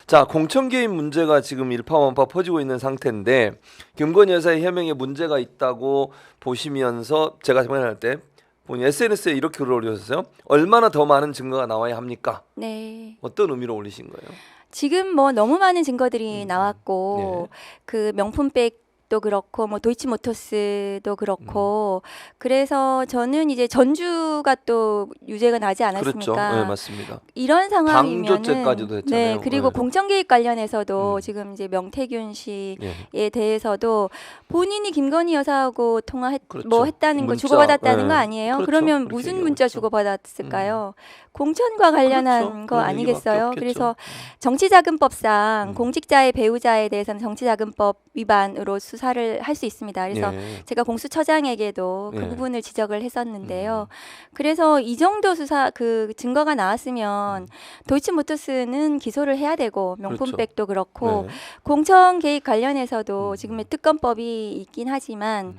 자, 공천 개입 문제가 지금 일파만파 퍼지고 있는 상태인데 김건희 여사의 해명에 문제가 있다고 보시면서 제가 생각할 때 본인 SNS에 이렇게 글을 올리셨어요. 얼마나 더 많은 증거가 나와야 합니까? 네. 어떤 의미로 올리신 거예요? 지금 뭐 너무 많은 증거들이 나왔고 그 명품백도 그렇고 뭐 도이치모터스도 그렇고 그래서 저는 이제 전주가 또 유죄가 나지 않았습니까? 그렇죠. 네, 맞습니다. 이런 상황이면은 방조죄까지도 했잖아요. 네, 그리고 네. 공천 개입 관련해서도 지금 이제 명태균 씨에 대해서도 본인이 김건희 여사하고 통화했 그렇죠. 뭐 했다는 거 문자, 주고받았다는 네. 거 아니에요? 그렇죠. 그러면 그렇게 무슨 얘기하고 문자 있죠. 주고받았을까요? 공천과 관련한 그렇죠. 거 그런 아니겠어요? 얘기밖에 없겠죠. 그래서 정치자금법상 공직자의 배우자에 대해서는 정치자금법 위반으로 수사를 할 수 있습니다. 그래서 제가 공수처장에게도 그 예. 부분을 지적을 했었는데요. 그래서 이 정도 수사 그 증거가 나왔으면 도이치모터스는 기소를 해야 되고 명품백도 그렇고 네. 공천 개입 관련해서도 지금의 특검법이 있긴 하지만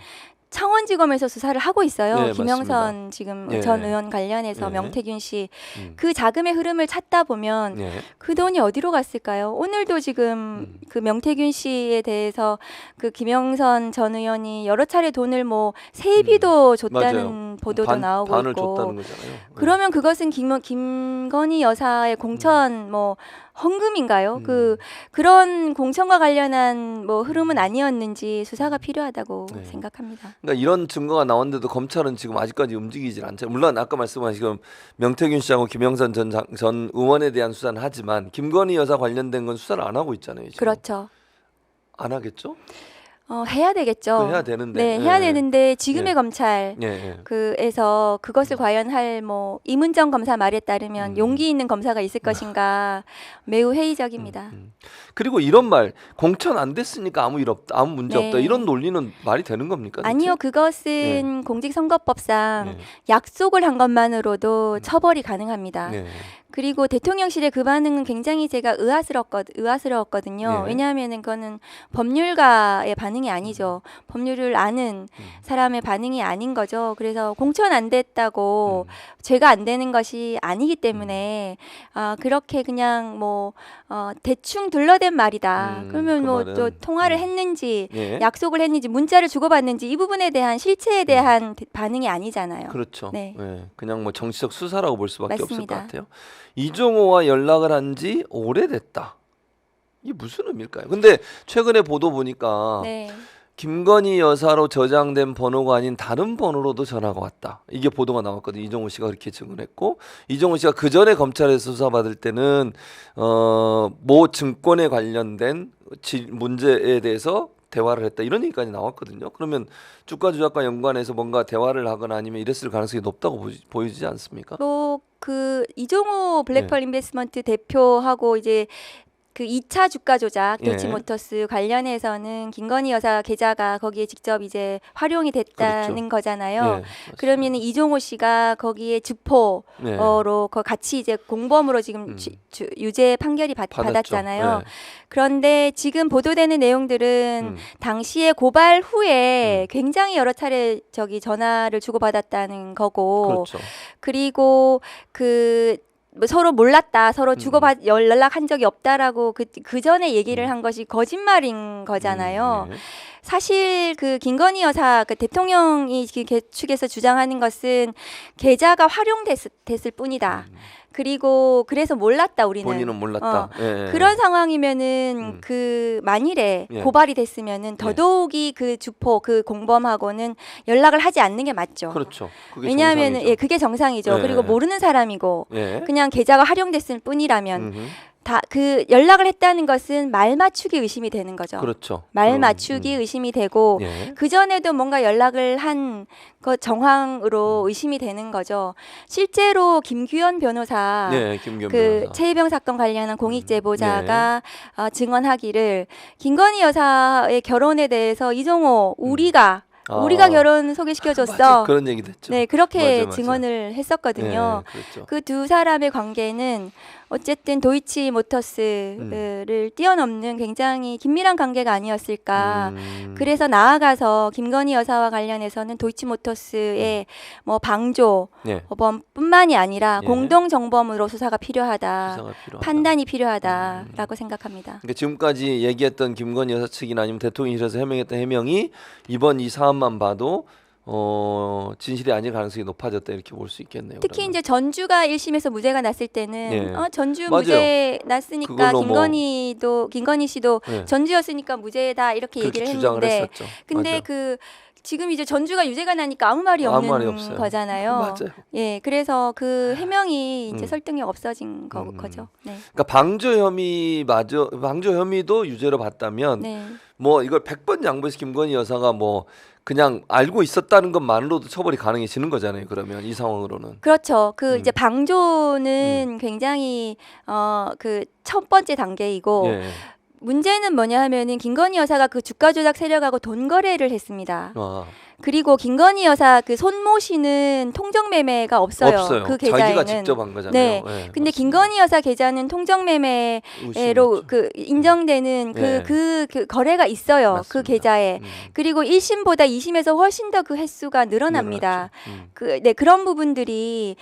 창원지검에서 수사를 하고 있어요. 네, 김영선 맞습니다. 지금 예. 전 의원 관련해서 예. 명태균 씨 그 자금의 흐름을 찾다 보면 네. 그 돈이 어디로 갔을까요? 오늘도 지금 그 명태균 씨에 대해서 그 김영선 전 의원이 여러 차례 돈을 뭐 세입이도 줬다는 맞아요. 보도도 나오고 반을 있고 줬다는 거잖아요. 그러면 그것은 김건희 여사의 공천 뭐 헌금인가요? 그런 공천과 관련한 뭐 흐름은 아니었는지 수사가 필요하다고 네. 생각합니다. 그러니까 이런 증거가 나왔는데도 검찰은 지금 아직까지 움직이질 않죠. 물론 아까 말씀하신 지금 명태균 씨하고 김영선 전 의원에 대한 수사는 하지만 김건희 여사 관련된 건 수사를 안 하고 있잖아요. 지금. 그렇죠. 안 하겠죠? 해야 되겠죠. 해야 되는데. 네, 해야 되는데 지금의 검찰 예. 그에서 그것을 과연 할 뭐 이문정 검사 말에 따르면 용기 있는 검사가 있을 것인가 매우 회의적입니다. 그리고 이런 말 공천 안 됐으니까 아무 일 없다, 아무 문제 네. 없다 이런 논리는 말이 되는 겁니까? 아니요, 대체? 그것은 공직선거법상 약속을 한 것만으로도 처벌이 가능합니다. 네. 그리고 대통령실의 그 반응은 굉장히 제가 의아스러웠거든요. 네. 왜냐하면 그거는 법률가의 반응이 아니죠. 법률을 아는 사람의 반응이 아닌 거죠. 그래서 공천 안 됐다고 죄가 안 되는 것이 아니기 때문에 그렇게 그냥 뭐 대충 둘러댄 말이다. 그러면 그 뭐 말은, 또 통화를 했는지 예. 약속을 했는지 문자를 주고받는지 이 부분에 대한 실체에 대한 반응이 아니잖아요. 그렇죠. 네. 예. 그냥 뭐 정치적 수사라고 볼 수밖에 없을 것 맞습니다. 같아요. 이종호와 연락을 한 지 오래됐다. 이게 무슨 의미일까요? 근데 최근에 보도 보니까 네. 김건희 여사로 저장된 번호가 아닌 다른 번호로도 전화가 왔다. 이게 보도가 나왔거든요. 이종호 씨가 그렇게 증언했고 이종호 씨가 그 전에 검찰에서 수사받을 때는 모 증권에 관련된 문제에 대해서 대화를 했다 이런 얘기까지 나왔거든요. 그러면 주가 조작과 연관해서 뭔가 대화를 하거나 아니면 이랬을 가능성이 높다고 보이지 않습니까? 뭐 그 이종호 블랙펄 인베스트먼트 대표하고 이제 그 2차 주가 조작 도이치모터스 관련해서는 김건희 여사 계좌가 거기에 직접 이제 활용이 됐다는 거잖아요. 그러면 이종호 씨가 거기에 주포로 같이 이제 공범으로 지금 유죄 판결이 받았잖아요. 그런데 지금 보도되는 내용들은 당시에 고발 후에 굉장히 여러 차례 전화를 주고받았다는 거고 그리고 뭐 서로 몰랐다, 서로 연락한 적이 없다라고 그 전에 얘기를 한 것이 거짓말인 거잖아요. 사실 그 김건희 여사 그 대통령이 측에서 주장하는 것은 계좌가 활용됐을 뿐이다. 그리고 그래서 몰랐다 우리는. 본인은 몰랐다. 그런 상황이면은 그 만일에 고발이 됐으면은 더더욱이 그 주포 그 공범하고는 연락을 하지 않는 게 맞죠. 그렇죠. 그게 왜냐하면 정상이죠. 그게 정상이죠. 그리고 모르는 사람이고 그냥 계좌가 활용됐을 뿐이라면 다 그 연락을 했다는 것은 말 맞추기 의심이 되는 거죠. 그렇죠. 말 맞추기 의심이 되고 그 전에도 뭔가 연락을 한 그 정황으로 의심이 되는 거죠. 실제로 김규현 변호사, 그 최희병 사건 관련한 공익 제보자가 증언하기를 김건희 여사의 결혼에 대해서 이종호 우리가 결혼 소개시켜줬어. 맞아, 그런 얘기 됐죠. 네, 그렇게 맞아. 증언을 했었거든요. 그렇죠. 그 두 사람의 관계는 어쨌든 도이치 모터스를 뛰어넘는 굉장히 긴밀한 관계가 아니었을까. 그래서 나아가서 김건희 여사와 관련해서는 도이치 모터스의 뭐 방조범뿐만이 아니라 예. 공동 정범으로 수사가 필요하다. 수사가 필요하다. 판단이 필요하다라고 생각합니다. 그러니까 지금까지 얘기했던 김건희 여사 측이나 아니면 대통령실에서 해명했던 해명이 이번 이 사안만 봐도 진실이 아닐 가능성이 높아졌다 이렇게 볼 수 있겠네요. 특히 그러면. 이제 전주가 1심에서 무죄가 났을 때는 예. 전주 맞아요. 무죄 났으니까 그걸로 뭐- 김건희 씨도 예. 전주였으니까 무죄다 이렇게 그렇게 얘기를 주장을 했는데 했었죠. 근데 맞아요. 그 지금 이제 전주가 유죄가 나니까 아무 말이 아무 없는 말이 없어요. 거잖아요. 맞아요. 예, 그래서 그 해명이 이제 음. 설득력 없어진 거죠. 네. 그러니까 방조 혐의도 유죄로 봤다면 네. 뭐 이걸 100번 양보해서 김건희 여사가 뭐 그냥 알고 있었다는 것만으로도 처벌이 가능해지는 거잖아요. 그러면 이 상황으로는. 그렇죠. 그 이제 음. 방조는 굉장히 그 첫 번째 단계이고 예. 문제는 뭐냐 하면은 김건희 여사가 그 주가 조작 세력하고 돈 거래를 했습니다. 아, 그리고 김건희 여사 그 손모 씨는 통정 매매가 없어요. 그 계좌에는. 자기가 직접 한 거잖아요. 네. 예, 근데 맞습니다. 김건희 여사 계좌는 통정 매매로 의심이었죠. 그 인정되는 예. 그 거래가 있어요. 그 맞습니다. 계좌에. 그리고 1심보다 2심에서 훨씬 더 그 횟수가 늘어납니다. 늘어났죠. 그런 부분들이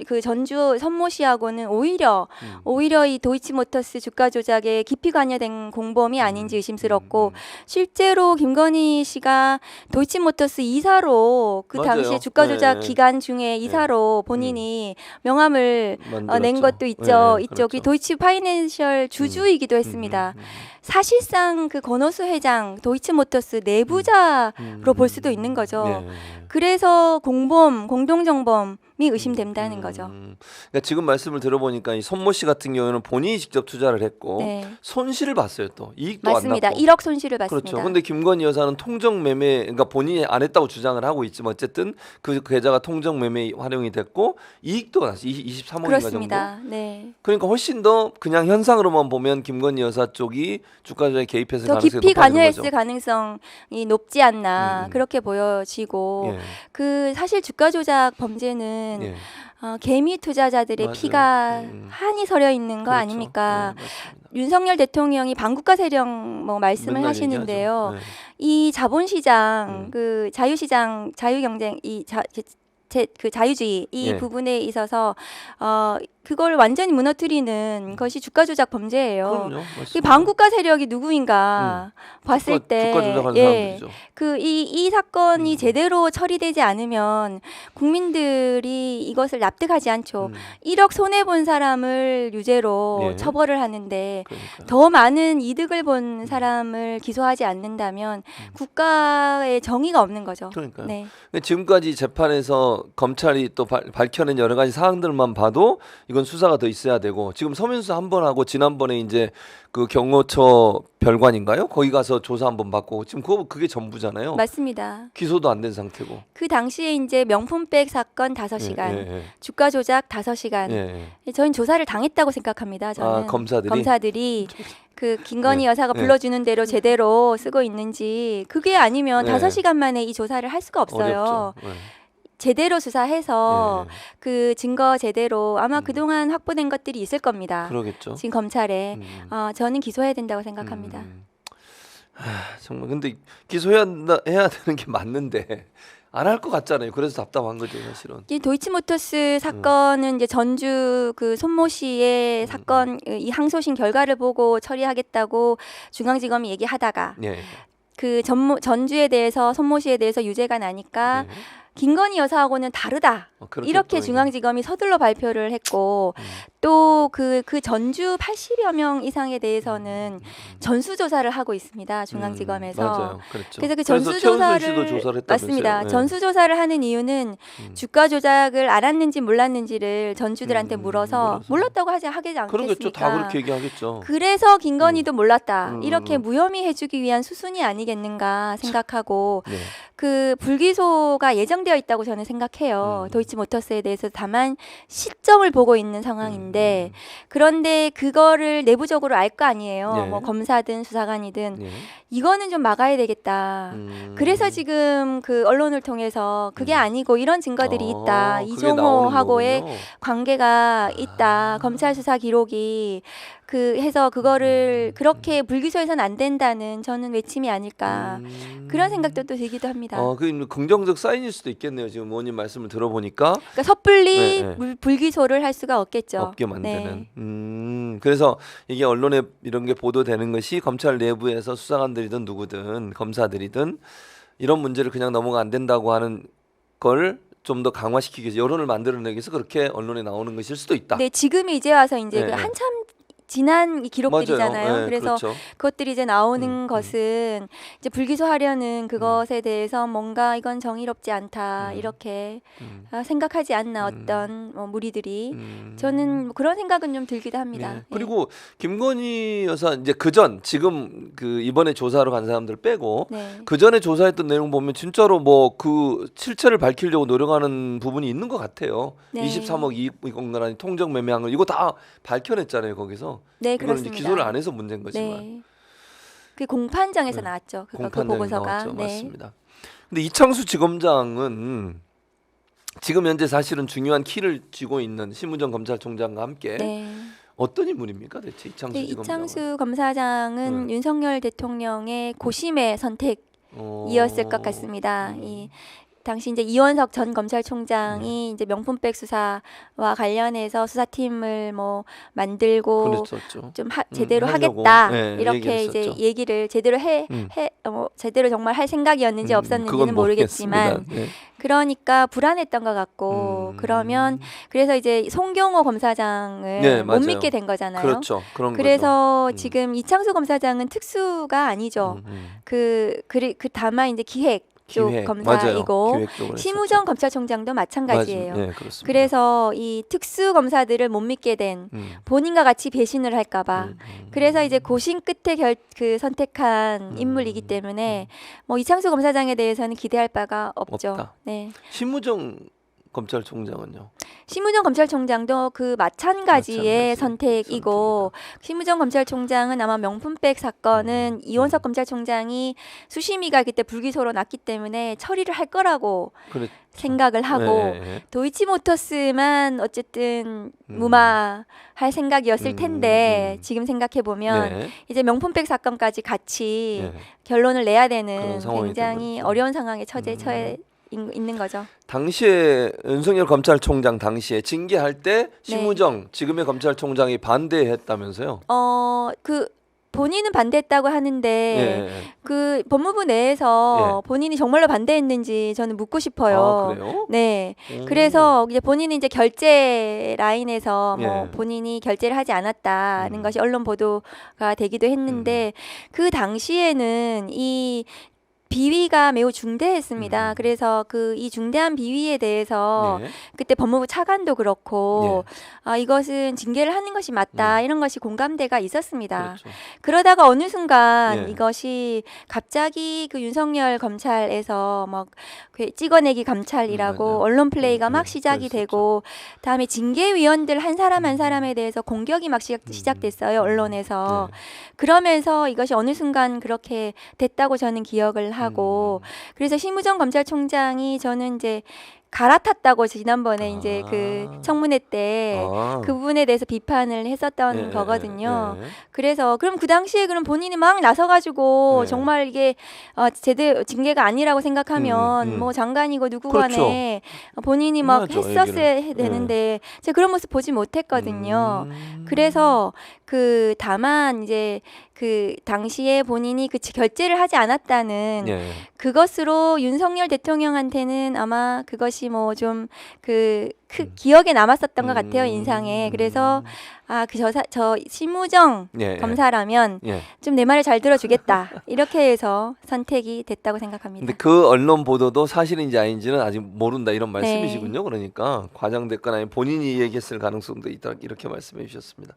그 전주 손모 씨하고는 오히려 이 도이치모터스 주가 조작에 깊이 관여된 공범이 아닌지 의심스럽고 실제로 김건희 씨가 도이치모터스 이사로 그 맞아요. 당시에 주가 조작 네. 기간 중에 이사로 본인이 명함을 낸 만들었죠. 것도 있죠. 네, 이쪽이 그렇죠. 도이치 파이낸셜 주주이기도 했습니다. 사실상 그 권오수 회장 도이치모터스 내부자로 볼 수도 있는 거죠. 네. 그래서 공동정범이 의심된다는 거죠. 그러니까 지금 말씀을 들어보니까 이 손모 씨 같은 경우는 본인이 직접 투자를 했고 네, 손실을 봤어요. 또 이익도 맞습니다. 안 났고. 1억 손실을 봤습니다. 그렇죠. 근데 김건희 여사는 통정 매매, 그러니까 본인이 안 했다고 주장을 하고 있지만 어쨌든 그 계좌가 통정 매매 활용이 됐고 이익도 났어요. 23억인가 정도. 그렇습니다. 네. 그러니까 훨씬 더 그냥 현상으로만 보면 김건희 여사 쪽이 주가 조작에 개입해서 더 가능성이 깊이 높아지는 관여했을 거죠. 가능성이 높지 않나 그렇게 보여지고 예. 그 사실 주가 조작 범죄는 예. 개미 투자자들의 맞아요. 피가 한이 서려 있는 거 그렇죠. 아닙니까? 네, 맞습니다. 윤석열 대통령이 반국가 세력 뭐 말씀을 맨날 하시는데요. 얘기하죠. 네. 이 자본시장, 그 자유시장, 자유경쟁, 그 자유주의 이 예. 부분에 있어서 그걸 완전히 무너뜨리는 것이 주가 조작 범죄예요. 그럼요. 이 맞습니다. 반국가 세력이 누구인가 봤을 때, 주가 조작하는 예, 사람들이죠. 이 사건이 제대로 처리되지 않으면 국민들이 이것을 납득하지 않죠. 1억 손해 본 사람을 유죄로 예. 처벌을 하는데 그러니까. 더 많은 이득을 본 사람을 기소하지 않는다면 국가의 정의가 없는 거죠. 그러니까요. 네. 근데 지금까지 재판에서 검찰이 또 밝혀낸 여러 가지 사항들만 봐도 이건 수사가 더 있어야 되고 지금 서면 수사 한 번 하고 지난번에 이제 그 경호처 별관인가요? 거기 가서 조사 한번 받고 지금 그게 전부잖아요. 맞습니다. 기소도 안 된 상태고. 그 당시에 이제 명품백 사건 5시간, 예. 주가 조작 5시간. 예. 저희는 조사를 당했다고 생각합니다. 저는 검사들이? 그 김건희 네. 여사가 네. 불러주는 대로 제대로 쓰고 있는지 그게 아니면 네. 5시간 만에 이 조사를 할 수가 없어요. 어렵죠. 예. 제대로 수사해서 예. 그 증거 제대로 아마 그동안 확보된 것들이 있을 겁니다. 그러겠죠. 지금 검찰에 저는 기소해야 된다고 생각합니다. 정말 근데 기소해야 되는 게 맞는데 안 할 것 같잖아요. 그래서 답답한 거죠, 사실은. 이 도이치모터스 사건은 이제 전주 그 손모 씨의 사건 이 항소심 결과를 보고 처리하겠다고 중앙지검이 얘기하다가 예. 그 전주에 대해서 손모 씨에 대해서 유죄가 나니까 예. 김건희 여사하고는 다르다. 그렇게 이렇게 또 중앙지검이 서둘러 발표를 했고 또 그 전주 80여 명 이상에 대해서는 전수조사를 하고 있습니다. 중앙지검에서. 맞아요. 그렇죠. 그래서 그 최은순 씨도 전수조사를 조사를 했다면서요. 맞습니다. 예. 전수조사를 하는 이유는 주가 조작을 알았는지 몰랐는지를 전주들한테 물어서 몰랐다고 하지 않겠습니까? 그러겠죠. 다 그렇게 얘기하겠죠. 그래서 김건희도 몰랐다. 음, 이렇게 무혐의 해주기 위한 수순이 아니겠는가 생각하고 네. 그 불기소가 예정되어 있다고 저는 생각해요. 음. 도이치모터스에 대해서 다만 시점을 보고 있는 상황인데 그런데 그거를 내부적으로 알 거 아니에요. 예. 뭐 검사든 수사관이든 예. 이거는 좀 막아야 되겠다. 그래서 지금 그 언론을 통해서 그게 아니고 이런 증거들이 있다. 그게 이종호하고의 나오는 거군요. 관계가 있다. 검찰 수사 기록이 그 해서 그거를 그렇게 불기소해서는 안 된다는 저는 외침이 아닐까. 그런 생각도 또 들기도 합니다. 그 긍정적 사인일 수도 있겠네요. 지금 의원님 말씀을 들어보니까 그러니까 섣불리 네, 네. 불기소를 할 수가 없겠죠. 없게 만드는. 네. 그래서 이게 언론에 이런 게 보도되는 것이 검찰 내부에서 수사관들이든 누구든 검사들이든 이런 문제를 그냥 넘어가 안 된다고 하는 걸 좀 더 강화시키기 위해서 여론을 만들어내기 위해서 그렇게 언론에 나오는 것일 수도 있다. 네, 지금이 이제 와서 이제 네, 그 네. 한참 지난 이 기록들이잖아요. 맞아요. 네, 그래서 그렇죠. 그것들이 이제 나오는 것은 이제 불기소하려는 그것에 대해서 뭔가 이건 정의롭지 않다 이렇게 생각하지 않나 어떤 무리들이 저는 뭐 그런 생각은 좀 들기도 합니다. 예. 그리고 김건희 여사 이제 지금 그 이번에 조사하러 간 사람들 빼고 네. 그 전에 조사했던 내용 보면 진짜로 뭐 그 실체를 밝히려고 노력하는 부분이 있는 것 같아요. 네. 23억 이익 공간이 통정 매매한 걸 이거 다 밝혀냈잖아요 거기서. 네, 이걸 이제 그렇습니다. 기소를 안 해서 문제인 거지만 네. 그 공판장에서 네. 나왔죠. 그 공판장에 보고서가. 나왔죠. 네. 맞습니다. 근데 이창수 지검장은 지금 현재 사실은 중요한 키를 쥐고 있는 심우정 검찰총장과 함께 네. 어떤 인물입니까 대체 이창수 네, 지검장은? 이창수 검사장은 윤석열 대통령의 고심의 선택이었을 것 같습니다. 이 당시 이제 이원석 전 검찰총장이 이제 명품백 수사와 관련해서 수사팀을 뭐 만들고 그랬었죠. 좀 제대로 하려고, 하겠다 네, 이렇게 이제 얘기했었죠. 얘기를 제대로 제대로 정말 할 생각이었는지 없었는지는 그건 모르겠지만 모르겠습니다. 네. 그러니까 불안했던 것 같고 그러면 그래서 이제 송경호 검사장을 네, 못 맞아요. 믿게 된 거잖아요. 그렇죠. 그런 그래서 거죠. 지금 이창수 검사장은 특수가 아니죠. 그 다만 이제 기획 쪽 기획, 검사이고 맞아요. 기획 쪽으로 심우정 검찰총장도 마찬가지예요. 네, 그렇습니다. 그래서 이 특수 검사들을 못 믿게 된 본인과 같이 배신을 할까봐 그래서 이제 고심 끝에 선택한 인물이기 때문에 뭐 이창수 검사장에 대해서는 기대할 바가 없죠. 없다. 네. 심우정 검찰총장은요. 심우정 검찰총장도 그 마찬가지의 마찬가지 선택이고 심우정 검찰총장은 아마 명품백 사건은 이원석 검찰총장이 수심위가 그때 불기소로 났기 때문에 처리를 할 거라고 그래. 생각을 하고 네. 도이치모터스만 어쨌든 무마할 생각이었을 텐데 지금 생각해 보면 네. 이제 명품백 사건까지 같이 네. 결론을 내야 그런 되는 상황이 굉장히 돼버렸죠. 어려운 상황에 처해 있는 거죠. 당시에 윤석열 검찰총장 당시에 징계할 때 심우정 지금의 검찰총장이 반대했다면서요? 그 본인은 반대했다고 하는데 예. 그 법무부 내에서 본인이 정말로 반대했는지 저는 묻고 싶어요. 아, 그래요? 네. 그래서 이제 본인이 이제 결제 라인에서 뭐 예. 본인이 결제를 하지 않았다는 것이 언론 보도가 되기도 했는데 그 당시에는 이 비위가 매우 중대했습니다. 그래서 그 이 중대한 비위에 대해서 네. 그때 법무부 차관도 그렇고 이것은 징계를 하는 것이 맞다 이런 것이 공감대가 있었습니다. 그렇죠. 그러다가 어느 순간 예. 이것이 갑자기 그 윤석열 검찰에서 막 그 찍어내기 감찰이라고 맞아요. 언론 플레이가 막 네, 시작이 그랬었죠. 되고 다음에 징계위원들 한 사람 한 사람에 대해서 공격이 막 시작됐어요 언론에서. 네. 그러면서 이것이 어느 순간 그렇게 됐다고 저는 기억을 하고 그래서 심우정 검찰총장이 저는 이제 갈아탔다고 지난번에 이제 그 청문회 때 그 부분에 대해서 비판을 했었던 거거든요. 그래서 그럼 그 당시에 그럼 본인이 막 나서가지고 정말 이게 제대로 징계가 아니라고 생각하면 뭐 장관이고 누구 간에 본인이 막 해야죠, 했었어야 얘기를. 되는데 제가 그런 모습 보지 못했거든요. 그래서 그 다만 이제 그 당시에 본인이 그 결제를 하지 않았다는 예. 그것으로 윤석열 대통령한테는 아마 그것이 뭐 좀 기억에 남았었던 것 같아요 인상에. 그래서 저 심우정 예. 검사라면 예. 좀 내 말을 잘 들어주겠다 이렇게 해서 선택이 됐다고 생각합니다. 근데 그 언론 보도도 사실인지 아닌지는 아직 모른다 이런 네. 말씀이시군요. 그러니까 과장됐거나 아니면 본인이 얘기했을 가능성도 있다 이렇게 말씀해 주셨습니다.